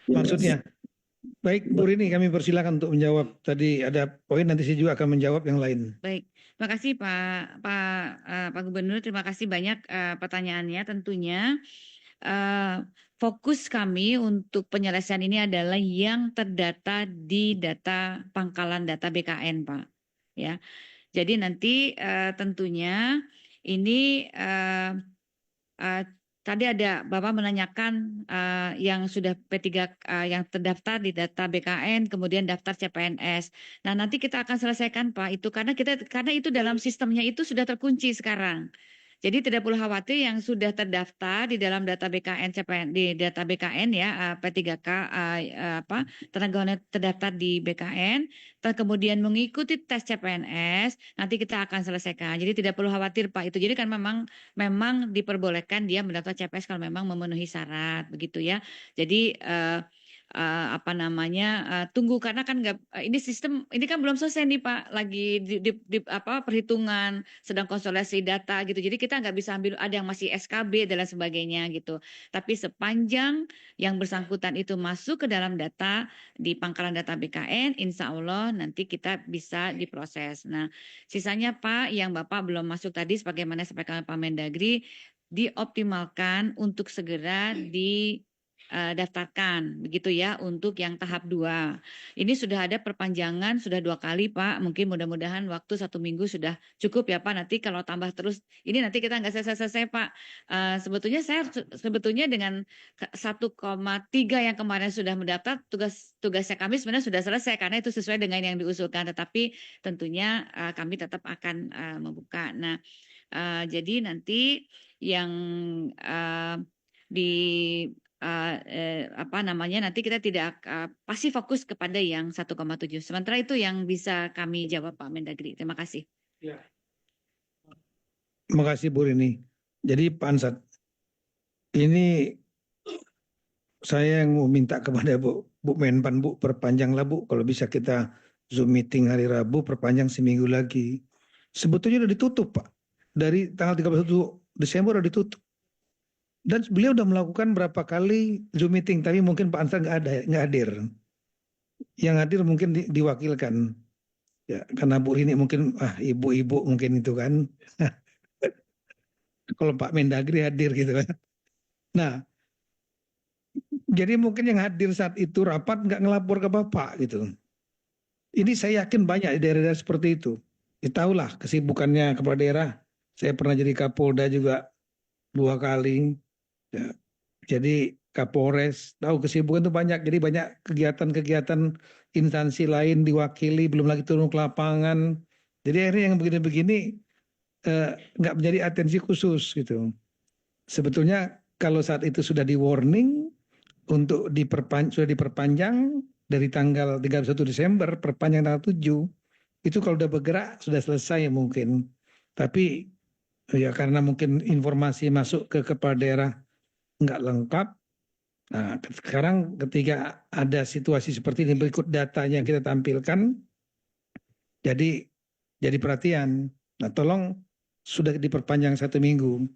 maksudnya. Baik, Bu Rini, kami persilakan untuk menjawab. Tadi ada poin, nanti saya juga akan menjawab yang lain. Baik, terima kasih Pak Gubernur. Terima kasih banyak pertanyaannya. Tentunya fokus kami untuk penyelesaian ini adalah yang terdata di data pangkalan data BKN, Pak. Ya, jadi nanti tentunya ini tadi ada Bapak menanyakan yang sudah P3 yang terdaftar di data BKN, kemudian daftar CPNS. Nah, nanti kita akan selesaikan Pak itu karena itu dalam sistemnya itu sudah terkunci sekarang. Jadi tidak perlu khawatir yang sudah terdaftar di dalam data BKN CPN di data BKN ya P3K tenaga honorer terdaftar di BKN dan kemudian mengikuti tes CPNS nanti kita akan selesaikan. Jadi tidak perlu khawatir Pak itu. Jadi kan memang diperbolehkan dia mendaftar CPNS kalau memang memenuhi syarat begitu ya. Jadi tunggu karena kan nggak ini sistem ini kan belum selesai nih Pak lagi perhitungan sedang konsolidasi data gitu jadi kita nggak bisa ambil ada yang masih SKB dan lain sebagainya gitu tapi sepanjang yang bersangkutan itu masuk ke dalam data di pangkalan data BKN insya Allah nanti kita bisa diproses. Nah sisanya Pak yang Bapak belum masuk tadi sebagaimana sampaikan Pak Mendagri dioptimalkan untuk segera daftarkan begitu ya untuk yang tahap 2. Ini sudah ada perpanjangan sudah 2 kali Pak. Mungkin mudah-mudahan waktu 1 minggu sudah cukup ya Pak. Nanti kalau tambah terus ini nanti kita nggak selesai-selesai Pak. Sebetulnya dengan 1,3 yang kemarin sudah mendaftar tugasnya kami sebenarnya sudah selesai karena itu sesuai dengan yang diusulkan. Tetapi tentunya kami tetap akan membuka. Nah jadi nanti yang di nanti kita tidak pasti fokus kepada yang 1,7. Sementara itu yang bisa kami jawab Pak Mendagri. Terima kasih. Ya. Terima kasih Bu Rini. Jadi Pak Ansat, ini saya yang mau minta kepada Bu Menpan, Bu, perpanjanglah Bu. Kalau bisa kita Zoom meeting hari Rabu, perpanjang seminggu lagi. Sebetulnya udah ditutup Pak. Dari tanggal 31 Desember udah ditutup. Dan beliau udah melakukan berapa kali Zoom meeting, tapi mungkin Pak Ansat nggak hadir. Yang hadir mungkin diwakilkan. Ya, karena Bu Rini mungkin ibu-ibu mungkin itu kan. Kalau Pak Mendagri hadir gitu kan. Nah, jadi mungkin yang hadir saat itu rapat nggak ngelapor ke Bapak gitu. Ini saya yakin banyak di daerah-daerah seperti itu. Ya tahulah kesibukannya kepala daerah. Saya pernah jadi Kapolda juga 2 kali. Ya. Jadi Kapolres tahu kesibukan itu banyak. Jadi banyak kegiatan-kegiatan instansi lain diwakili, belum lagi turun ke lapangan. Jadi akhirnya yang begini-begini nggak menjadi atensi khusus gitu. Sebetulnya kalau saat itu sudah di warning untuk sudah diperpanjang dari tanggal 31 Desember perpanjang tanggal 7 itu kalau udah bergerak sudah selesai mungkin. Tapi ya karena mungkin informasi masuk ke kepala daerah nggak lengkap. Nah, sekarang ketika ada situasi seperti ini berikut datanya yang kita tampilkan, jadi perhatian. Nah, tolong sudah diperpanjang 1 minggu.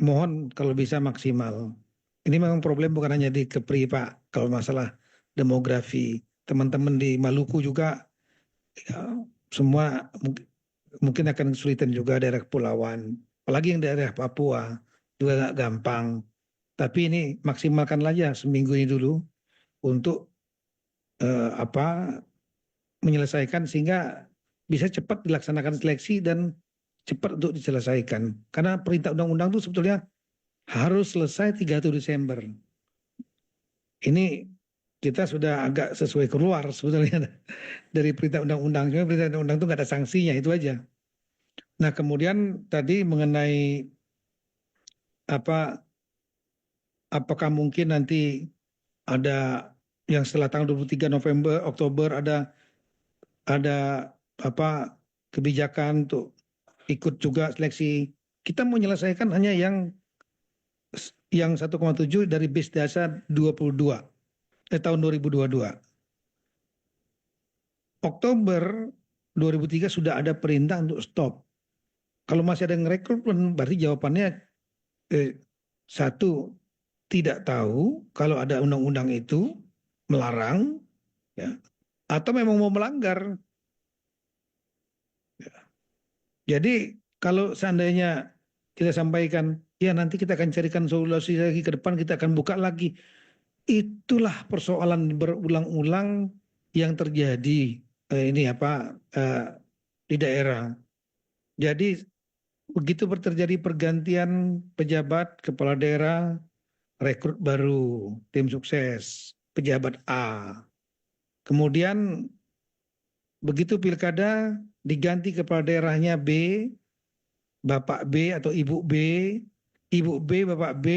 Mohon kalau bisa maksimal. Ini memang problem bukan hanya di Kepri Pak, kalau masalah demografi. Teman-teman di Maluku juga ya, semua mungkin akan kesulitan juga daerah kepulauan. Apalagi yang daerah Papua juga gak gampang. Tapi ini maksimalkan aja seminggu ini dulu untuk menyelesaikan sehingga bisa cepat dilaksanakan seleksi dan cepat untuk diselesaikan. Karena perintah undang-undang itu sebetulnya harus selesai 31 Desember. Ini kita sudah agak sesuai keluar sebetulnya dari perintah undang-undang. Cuma perintah undang-undang itu nggak ada sanksinya, itu aja. Nah kemudian tadi mengenai apakah mungkin nanti ada yang setelah tanggal 23 November, Oktober ada kebijakan untuk ikut juga seleksi. Kita mau menyelesaikan hanya yang 1,7 dari base dasar 22 tahun 2022. Oktober 2003 sudah ada perintah untuk stop. Kalau masih ada yang rekrutmen, berarti jawabannya satu tidak tahu kalau ada undang-undang itu melarang, ya, atau memang mau melanggar. Ya. Jadi kalau seandainya kita sampaikan, ya nanti kita akan carikan solusi lagi ke depan, kita akan buka lagi. Itulah persoalan berulang-ulang yang terjadi di daerah. Jadi begitu terjadi pergantian pejabat kepala daerah, rekrut baru, tim sukses, pejabat A. Kemudian begitu pilkada diganti kepala daerahnya B, Bapak B atau Ibu B, Ibu B, Bapak B,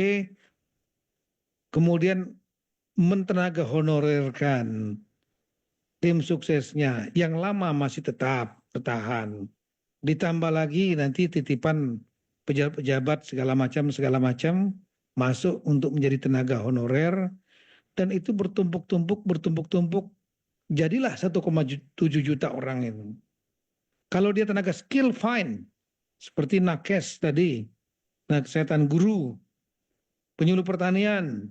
kemudian mentenaga honorerkan tim suksesnya yang lama masih tetap bertahan. Ditambah lagi nanti titipan pejabat-pejabat segala macam masuk untuk menjadi tenaga honorer, dan itu bertumpuk-tumpuk, jadilah 1,7 juta orang itu. Kalau dia tenaga skill fine, seperti nakes tadi, kesehatan guru, penyuluh pertanian,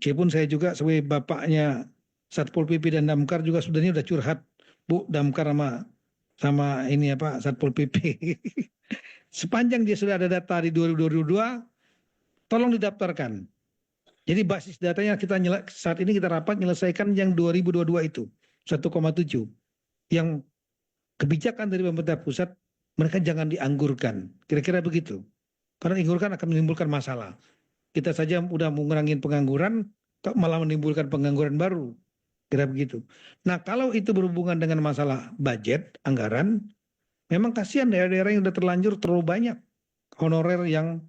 meskipun saya juga sebagai bapaknya Satpol PP dan Damkar juga sudah curhat, Bu, Damkar sama ini Satpol PP. Sepanjang dia sudah ada data di 2022, tolong didaftarkan. Jadi basis datanya saat ini kita rapat menyelesaikan yang 2022 itu 1,7. Yang kebijakan dari pemerintah pusat, mereka jangan dianggurkan. Kira-kira begitu. Karena dianggurkan akan menimbulkan masalah. Kita saja udah mengurangi pengangguran, malah menimbulkan pengangguran baru. Kira begitu. Nah, kalau itu berhubungan dengan masalah budget, anggaran, memang kasihan daerah-daerah yang sudah terlanjur terlalu banyak honorer yang